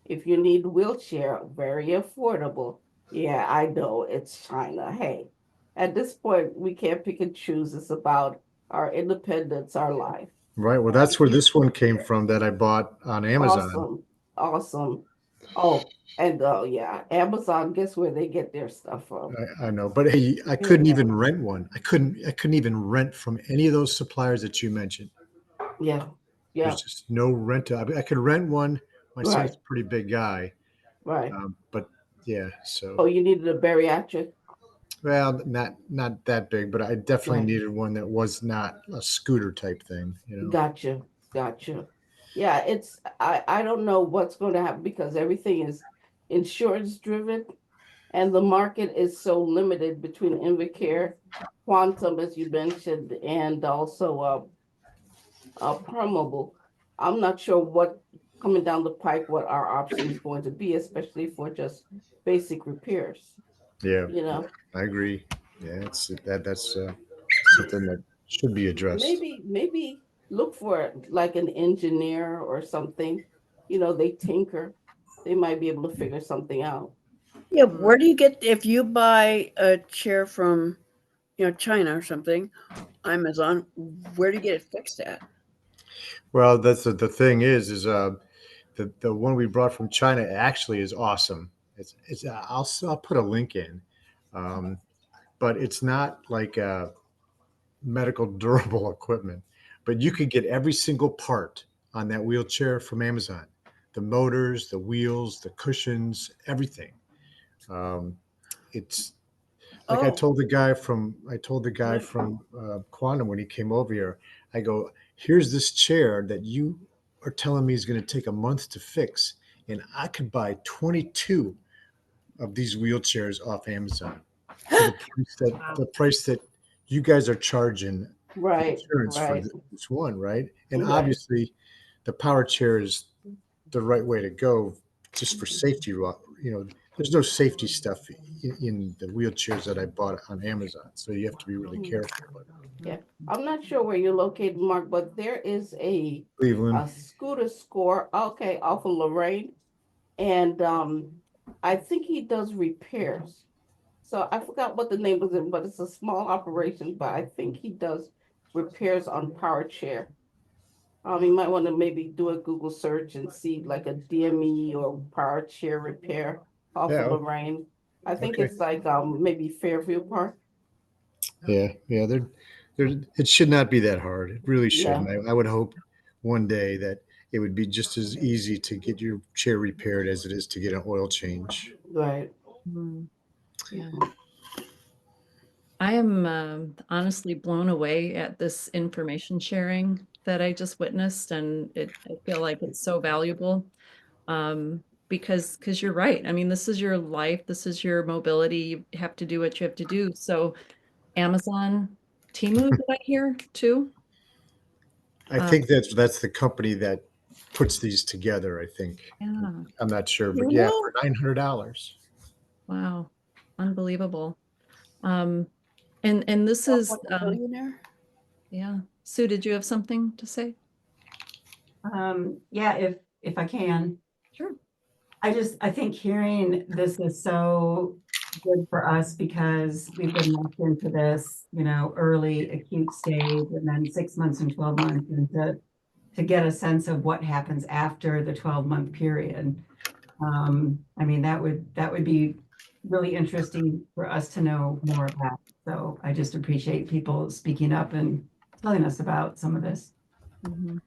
if you need wheelchair, very affordable. Yeah, I know it's China. Hey, at this point we can't pick and choose. It's about our independence, our life. Right. Well, And that's where you this one came from that I bought on Amazon. awesome, awesome. Oh, and yeah, Amazon. Guess where they get their stuff from? I know, but hey, I couldn't Yeah, even rent one. I couldn't even rent from any of those suppliers that you mentioned. yeah, yeah. There's just no rent. I could rent one. My son's Right, a pretty big guy. right. But yeah, so Oh, you needed a bariatric. well, not that big, but I definitely Right. needed one that was not a scooter type thing, you know. Gotcha, gotcha. Yeah, I don't know what's going to happen because everything is insurance driven and the market is so limited between Invacare, Quantum, as you mentioned, and also Permable. I'm not sure what coming down the pike, what our option is going to be, especially for just basic repairs, Yeah, you yeah, know. I agree. Yeah, that's something that should be addressed. Maybe look for it like an engineer or something. You know, they tinker. They might be able to figure something out. Yeah, where do you get if you buy a chair from, China or something, Amazon, where do you get it fixed at? Well, that's the thing is the one we brought from China actually is awesome. It's I'll put a link in, um, but it's not like medical durable equipment. But you could get every single part on that wheelchair from Amazon: the motors, the wheels, the cushions, everything. Um, it's like Oh, I told the guy Right. from Quantum when he came over here. I go, here's this chair that you are telling me is going to take a month to fix, and I could buy 22 of these wheelchairs off Amazon for Wow. the price that you guys are charging the Right, insurance for right, this one, right? And right. obviously, the power chair is the right way to go, just for safety. There's no safety stuff in the wheelchairs that I bought on Amazon, so you have to be really Mhm. careful. But Yeah. I'm not sure where you're located, Mark, but there is Cleveland, a scooter score, okay, off of Lorraine. And I think he does repairs. So I forgot what the name was, but it's a small operation, but I think he does repairs on power chair. You might want to maybe do a Google search and see like a DME or power chair repair off of yeah, Lorraine. I think okay, it's like maybe Fairview Park. yeah. It should not be that hard. It really Yeah. shouldn't. I would hope one day that it would be just as easy to get your chair repaired as it is to get an oil change. Right. Mm, yeah. I am honestly blown away at this information sharing that I just witnessed, and I feel like it's so valuable. Because you're right. I mean, this is your life, this is your mobility. You have to do what you have to do. So Amazon, Temu, did I hear too? I think that's the company that puts these together, I think. Yeah. I'm not sure, but yeah, Temu? for $900. Wow. Unbelievable. Um, and this Sounds is like a millionaire. yeah. Sue, did you have something to say? Yeah, if I can. Sure. I think hearing this is so good for us because we've been locked into this, early acute stage and then 6 months and 12 months and to get a sense of what happens after the 12-month period. I mean, that would be really interesting for us to know more about. So I just appreciate people speaking up and telling us about some of this. Mhm.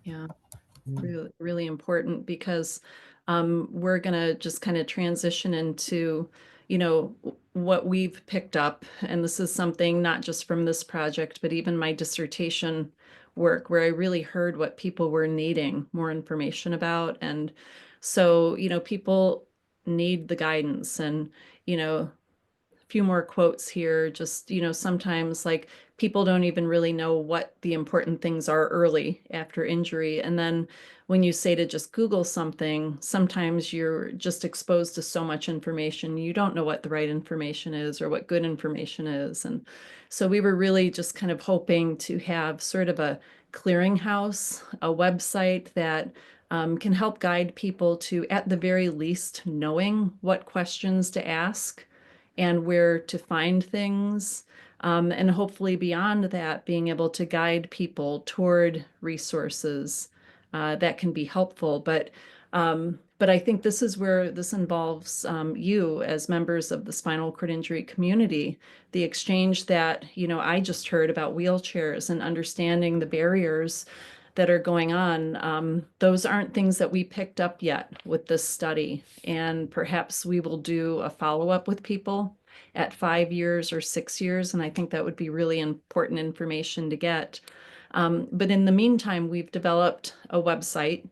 Yeah. Mm. Really, really important because we're going to just kind of transition into, what we've picked up. And this is something not just from this project, but even my dissertation work where I really heard what people were needing more information about. And so, people need the guidance and, few more quotes here. Just, sometimes like people don't even really know what the important things are early after injury. And then when you say to just Google something, sometimes you're just exposed to so much information. You don't know what the right information is or what good information is. And so we were really just kind of hoping to have sort of a clearinghouse, a website that can help guide people to, at the very least, knowing what questions to ask and where to find things. And hopefully beyond that, being able to guide people toward resources that can be helpful. But I think this is where this involves you as members of the spinal cord injury community, the exchange that, I just heard about wheelchairs and understanding the barriers that are going on. Those aren't things that we picked up yet with this study. And perhaps we will do a follow-up with people at 5 years or 6 years. And I think that would be really important information to get. But in the meantime, we've developed a website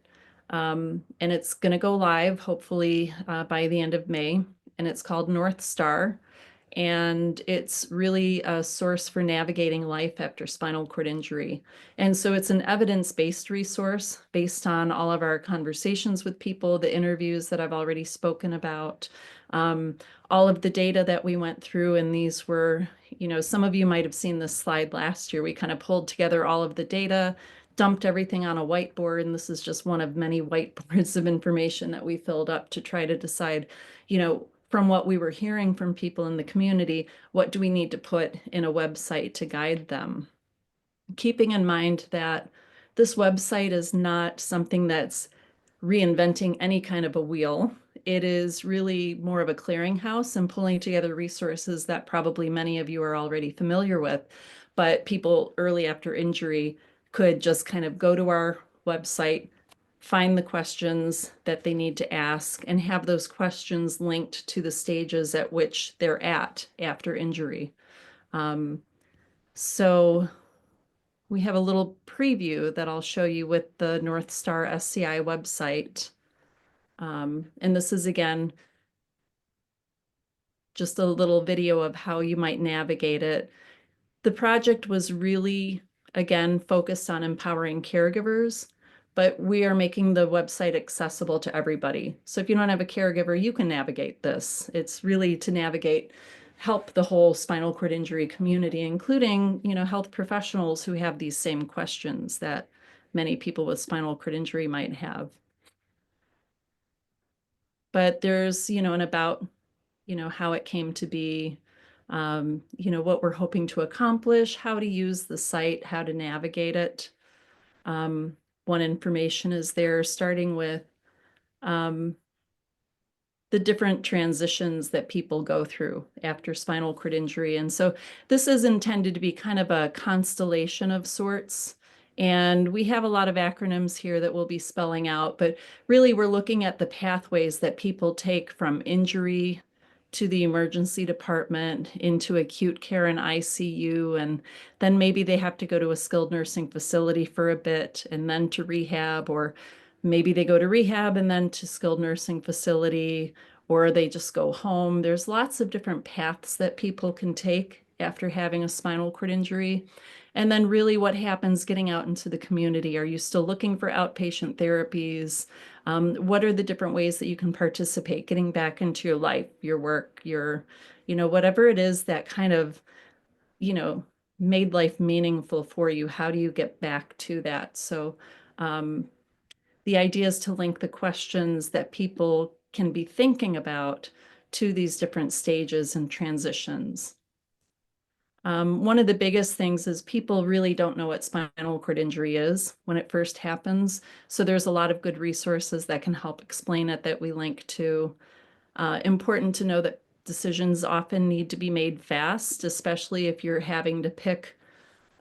and it's going to go live hopefully by the end of May. And it's called North Star. And it's really a source for navigating life after spinal cord injury. And so it's an evidence-based resource based on all of our conversations with people, the interviews that I've already spoken about, all of the data that we went through. And these were, some of you might have seen this slide last year. We kind of pulled together all of the data, dumped everything on a whiteboard. And this is just one of many whiteboards of information that we filled up to try to decide, from what we were hearing from people in the community, what do we need to put in a website to guide them? Keeping in mind that this website is not something that's reinventing any kind of a wheel. It is really more of a clearinghouse and pulling together resources that probably many of you are already familiar with, but people early after injury could just kind of go to our website, find the questions that they need to ask, and have those questions linked to the stages at which they're at after injury. So we have a little preview that I'll show you with the North Star SCI website. And this is, again, just a little video of how you might navigate it. The project was really, again, focused on empowering caregivers, but we are making the website accessible to everybody. So if you don't have a caregiver, you can navigate this. It's really to navigate, help the whole spinal cord injury community, including, health professionals who have these same questions that many people with spinal cord injury might have. But there's, an about, how it came to be, what we're hoping to accomplish, how to use the site, how to navigate it. One information is there, starting with the different transitions that people go through after spinal cord injury. And so this is intended to be kind of a constellation of sorts. And we have a lot of acronyms here that we'll be spelling out, but really we're looking at the pathways that people take from injury to the emergency department into acute care and ICU, and then maybe they have to go to a skilled nursing facility for a bit and then to rehab, or maybe they go to rehab and then to skilled nursing facility, or they just go home. There's lots of different paths that people can take after having a spinal cord injury. And then really what happens getting out into the community? Are you still looking for outpatient therapies? What are the different ways that you can participate, getting back into your life, your work, your, whatever it is that kind of, made life meaningful for you? How do you get back to that? So the idea is to link the questions that people can be thinking about to these different stages and transitions. One of the biggest things is people really don't know what spinal cord injury is when it first happens. So there's a lot of good resources that can help explain it that we link to. Important to know that decisions often need to be made fast, especially if you're having to pick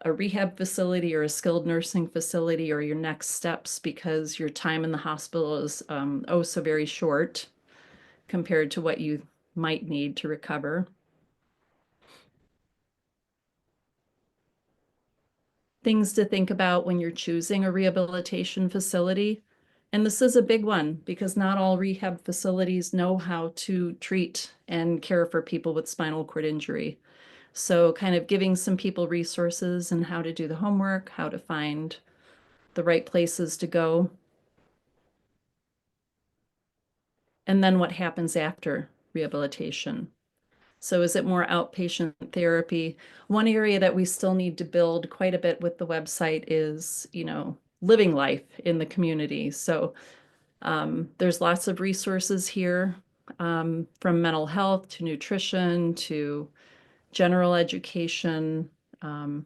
a rehab facility or a skilled nursing facility or your next steps, because your time in the hospital is oh so very short compared to what you might need to recover. Things to think about when you're choosing a rehabilitation facility. And this is a big one because not all rehab facilities know how to treat and care for people with spinal cord injury. So kind of giving some people resources and how to do the homework, how to find the right places to go. And then what happens after rehabilitation. So is it more outpatient therapy? One area that we still need to build quite a bit with the website is, living life in the community. So there's lots of resources here, from mental health to nutrition to general education. And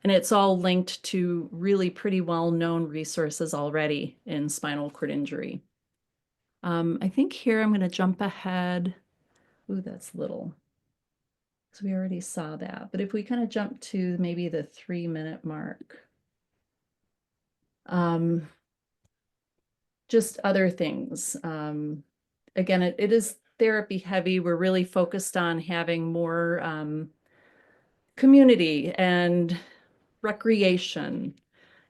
it's all linked to really pretty well-known resources already in spinal cord injury. I think here I'm going to jump ahead. Ooh, that's little. So we already saw that. But if we kind of jump to maybe the 3-minute mark. Just other things. Again, it is therapy heavy. We're really focused on having more community and recreation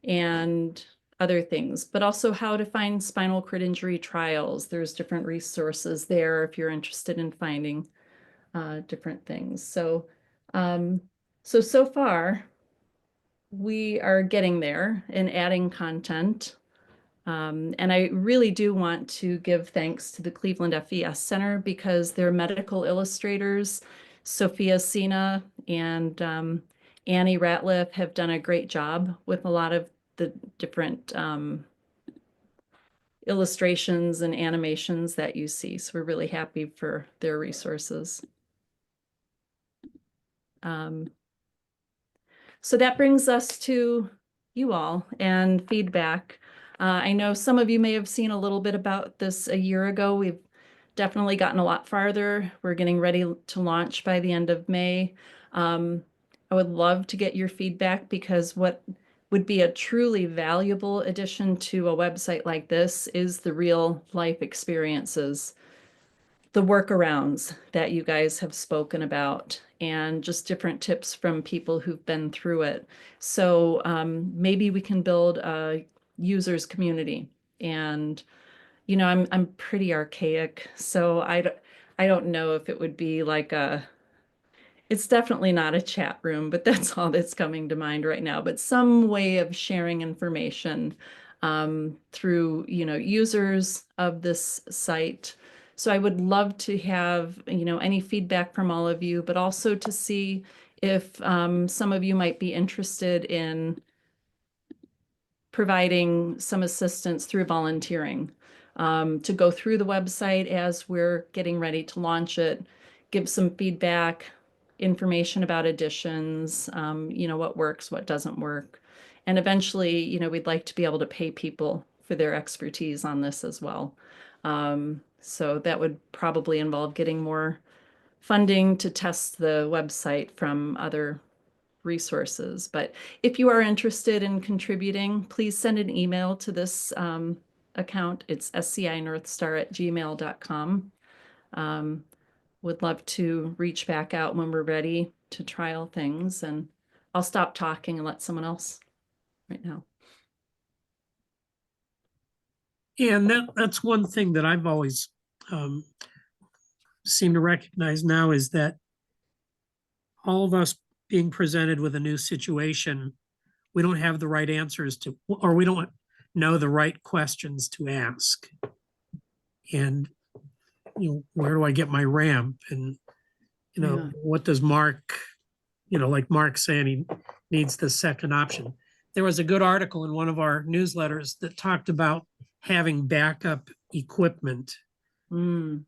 and other things, but also how to find spinal cord injury trials. There's different resources there if you're interested in finding different things. So, so far, we are getting there and adding content. And I really do want to give thanks to the Cleveland FES Center because their medical illustrators, Sophia Sina and Annie Ratliff, have done a great job with a lot of the different illustrations and animations that you see. So we're really happy for their resources. So that brings us to you all and feedback. I know some of you may have seen a little bit about this a year ago. We've definitely gotten a lot farther. We're getting ready to launch by the end of May. I would love to get your feedback because what would be a truly valuable addition to a website like this is the real life experiences, the workarounds that you guys have spoken about, and just different tips from people who've been through it. So maybe we can build a users community. And I'm pretty archaic, so I don't know if it would be like it's definitely not a chat room, but that's all that's coming to mind right now. But some way of sharing information through, users of this site. So I would love to have, any feedback from all of you, but also to see if some of you might be interested in providing some assistance through volunteering to go through the website as we're getting ready to launch it, give some feedback, information about additions, what works, what doesn't work. And eventually, we'd like to be able to pay people for their expertise on this as well. So that would probably involve getting more funding to test the website from other resources. But if you are interested in contributing, please send an email to this account. It's scinorthstar@gmail.com. Would love to reach back out when we're ready to trial things, and I'll stop talking and let someone else right now. And that's one thing that I've always seemed to recognize now, is that all of us being presented with a new situation, we don't have the right answers to, or we don't know the right questions to ask. And, where do I get my ramp? And, Yeah. what does Mark, like Mark saying he needs the second option. There was a good article in one of our newsletters that talked about having backup equipment, and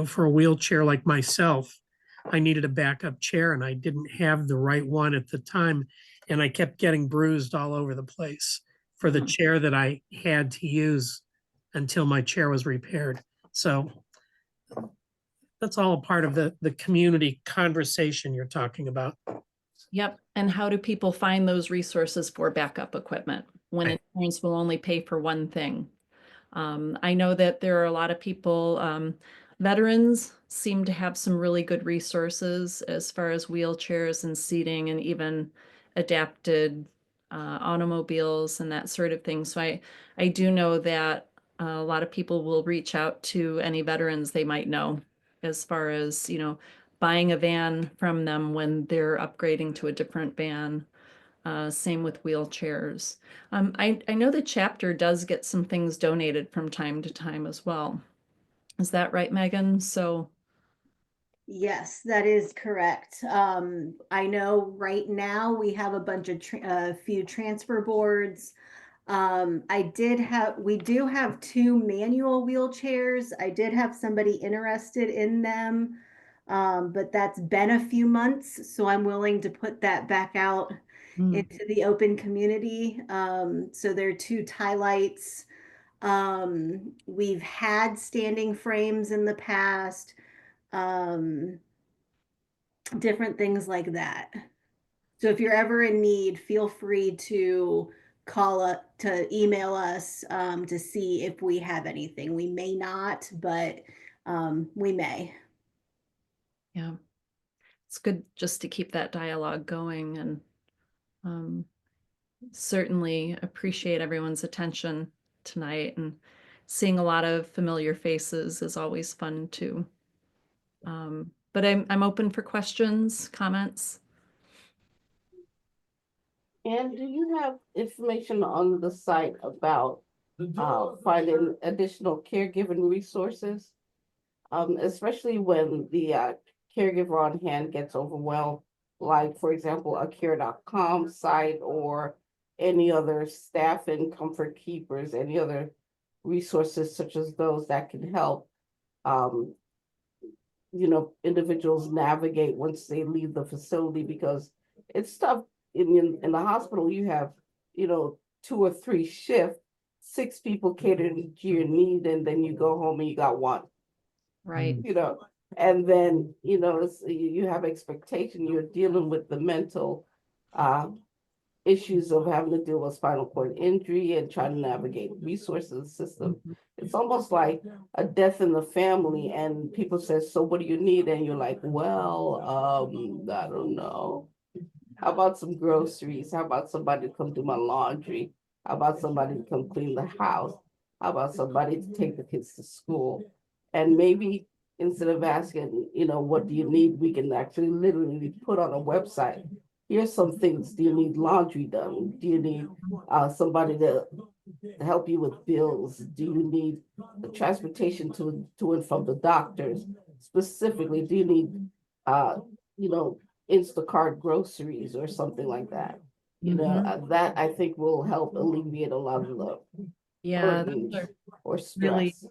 for a wheelchair like myself, I needed a backup chair and I didn't have the right one at the time. And I kept getting bruised all over the place for the chair that I had to use until my chair was repaired. So that's all a part of the community conversation you're talking about. Yep. And how do people find those resources for backup equipment when insurance will only pay for one thing? I know that there are a lot of people, veterans seem to have some really good resources as far as wheelchairs and seating and even adapted automobiles and that sort of thing. So I do know that a lot of people will reach out to any veterans they might know as far as, buying a van from them when they're upgrading to a different van. Same with wheelchairs. I know the chapter does get some things donated from time to time as well. Is that right, Megan? So Yes, that is correct. I know right now we have a bunch of few transfer boards. We do have 2 manual wheelchairs. I did have somebody interested in them, but that's been a few months, so I'm willing to put that back out into the open community. So there are 2 tie lights. We've had standing frames in the past, different things like that. So if you're ever in need, feel free to email us to see if we have anything. We may not, but we may. yeah, it's good just to keep that dialogue going, and certainly appreciate everyone's attention tonight, and seeing a lot of familiar faces is always fun too. But I'm open for questions, comments. And do you have information on the site about finding additional caregiving resources? Especially when the caregiver on hand gets overwhelmed, like, for example, a care.com site or any other staff and comfort keepers, any other resources such as those that can help individuals navigate once they leave the facility, because it's tough. In the hospital, you have 2 or 3 shifts, 6 people catering to your need, and then you go home and you got 1. Right. And then you have expectation. You're dealing with the mental issues of having to deal with spinal cord injury and trying to navigate resources system. It's almost like a death in the family, and people say, so what do you need? And you're like, well, I don't know. How about some groceries? How about somebody to come do my laundry? How about somebody to come clean the house? How about somebody to take the kids to school? And maybe instead of asking, what do you need, we can actually literally put on a website, here's some things. Do you need laundry done? Do you need somebody to help you with bills? Do you need transportation to and from the doctors? Specifically, do you need, Instacart groceries or something like that? That I think will help alleviate a lot of the burdens or stress.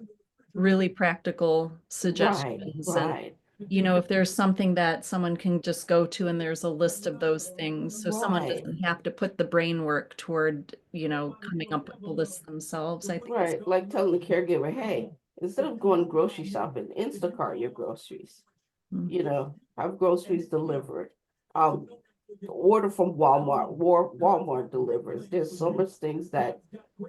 Really practical suggestions. Right. And if there's something that someone can just go to and there's a list of those things, so someone doesn't have to put the brain work toward, coming up with the list themselves. I think Like telling the caregiver, hey, instead of going grocery shopping, Instacart your groceries. you know, have groceries delivered. Um, order from Walmart. Walmart delivers. There's so much things that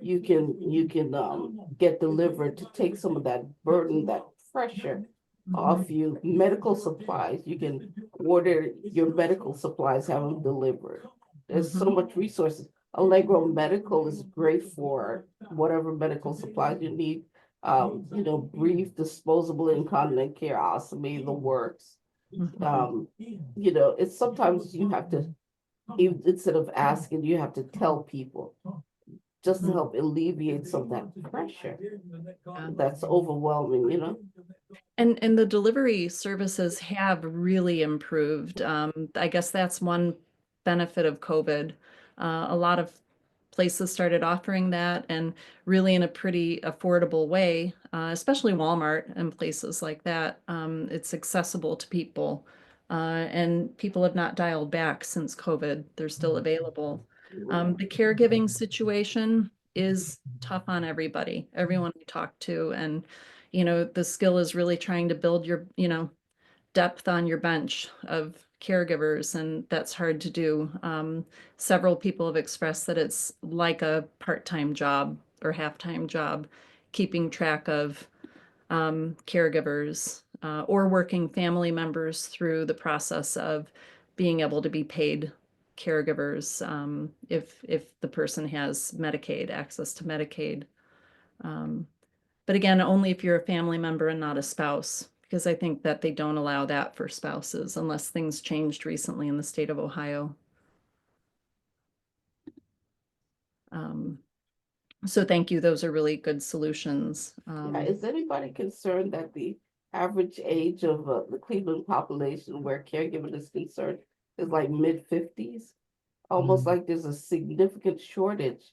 you can get delivered to take some of that burden, that pressure off you. Medical supplies. You can order your medical supplies, have them delivered. There's so much resources. Allegro Medical is great for whatever medical supplies you need. You know, brief, disposable incontinent care, ostomy, the works. You know, it's sometimes you have to, instead of asking, you have to tell people just to help alleviate some of that pressure that's overwhelming, you know? And the delivery services have really improved. I guess that's one benefit of COVID. A lot of places started offering that and really in a pretty affordable way, especially Walmart and places like that. It's accessible to people. And people have not dialed back since COVID. They're still available. The caregiving situation is tough on everybody, everyone we talk to. And, you know, the skill is really trying to build your, you know, depth on your bench of caregivers, and that's hard to do. Several people have expressed that it's like a part-time job or half-time job, keeping track of caregivers or working family members through the process of being able to be paid caregivers if the person has Medicaid, access to Medicaid. But again, only if you're a family member and not a spouse, because I think that they don't allow that for spouses unless things changed recently in the state of Ohio. So thank you. Those are really good solutions. Is anybody concerned that the average age of the Cleveland population where caregiving is concerned is like mid-50s? Almost like there's a significant shortage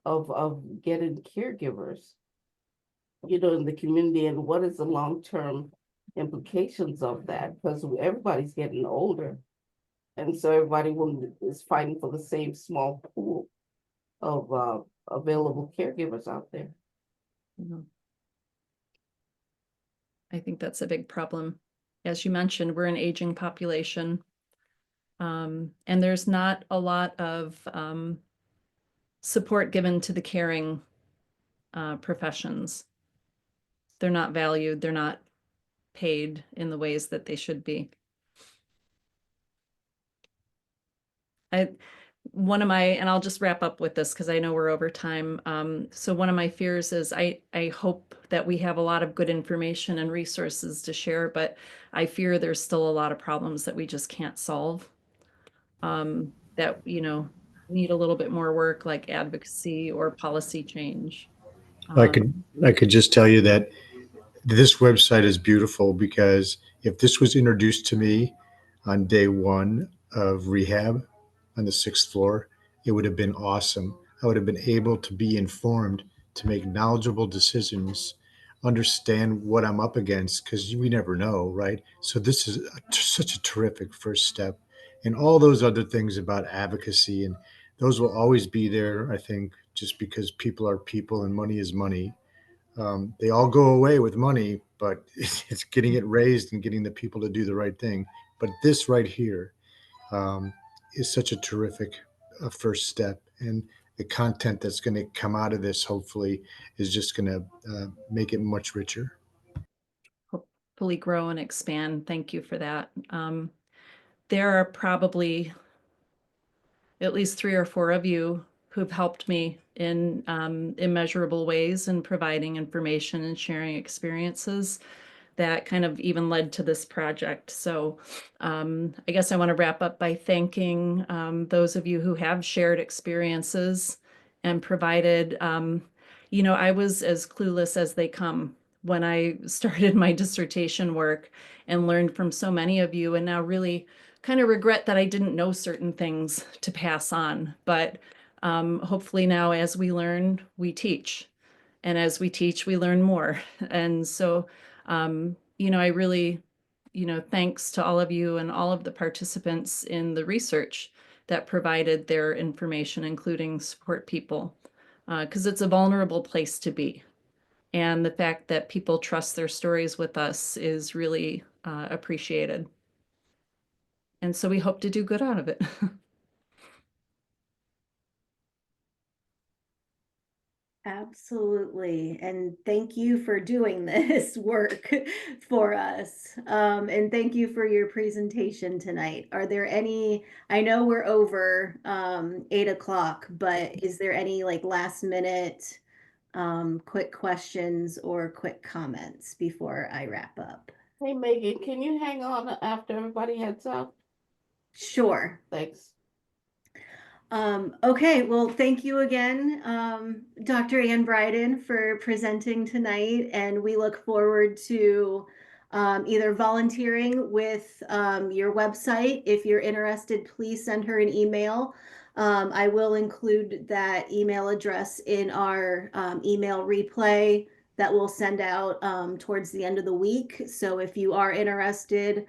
of getting caregivers, you know, in the community, and what is the long-term implications of that? Because everybody's getting older, and so is fighting for the same small pool of available caregivers out there. I think that's a big problem. As you mentioned, we're an aging population, and there's not a lot of support given to the caring professions. They're not valued, they're not paid in the ways that they should be. And I'll just wrap up with this because I know we're over time. So one of my fears is I hope that we have a lot of good information and resources to share, but I fear there's still a lot of problems that we just can't solve. That, you know, need a little bit more work, like advocacy or policy change. I could just tell you that this website is beautiful because if this was introduced to me on day one of rehab on the 6th floor, it would have been awesome. I would have been able to be informed to make knowledgeable decisions, understand what I'm up against, because we never know, right? So this is such a terrific first step. And all those other things about advocacy, and those will always be there, I think, just because people are people and money is money. They all go away with money, but it's getting it raised and getting the people to do the right thing. But this right here is such a terrific first step. And the content that's going to come out of this, hopefully, is just going to make it much richer. Hopefully grow and expand. Thank you for that. There are probably at least 3 or 4 of you who've helped me in immeasurable ways in providing information and sharing experiences that kind of even led to this project. So I guess I want to wrap up by thanking those of you who have shared experiences and provided, you know, I was as clueless as they come when I started my dissertation work and learned from so many of you, and now really kind of regret that I didn't know certain things to pass on. But hopefully now as we learn, we teach. And as we teach, we learn more. And so, you know, I really, you know, thanks to all of you and all of the participants in the research that provided their information, including support people, because it's a vulnerable place to be. And the fact that people trust their stories with us is really appreciated. And so we hope to do good out of it. Absolutely. And thank you for doing this work for us. And thank you for your presentation tonight. Are there any, I know we're over 8 o'clock, but is there any like last minute quick questions or quick comments before I wrap up? Hey, Megan, can you hang on after everybody heads out? Sure. Thanks. Okay, well, thank you again, Dr. Ann Bryden, for presenting tonight, and we look forward to either volunteering with your website. If you're interested, please send her an email. I will include that email address in our email replay that we'll send out towards the end of the week. So if you are interested,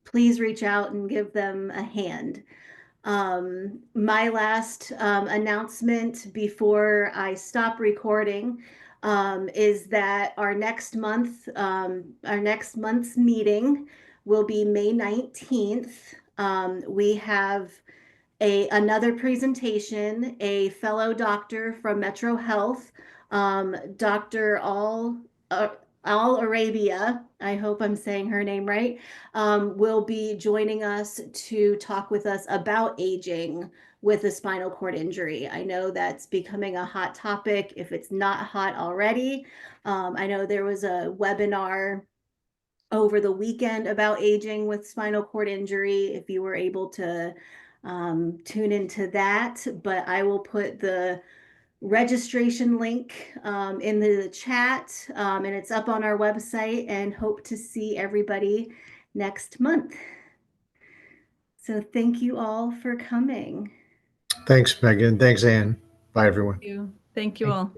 please reach out and give them a hand. My last announcement before I stop recording is that our next month's meeting will be May 19th. We have another presentation, a fellow doctor from Metro Health, Dr. Al Arabia, I hope I'm saying her name right, will be joining us to talk with us about aging with a spinal cord injury. I know that's becoming a hot topic if it's not hot already. I know there was a webinar over the weekend about aging with spinal cord injury, if you were able to tune into that, but I will put the registration link in the chat, and it's up on our website, and hope to see everybody next month. So thank you all for coming. Thanks, Megan. Thanks, Ann. Bye, everyone. Thank you all.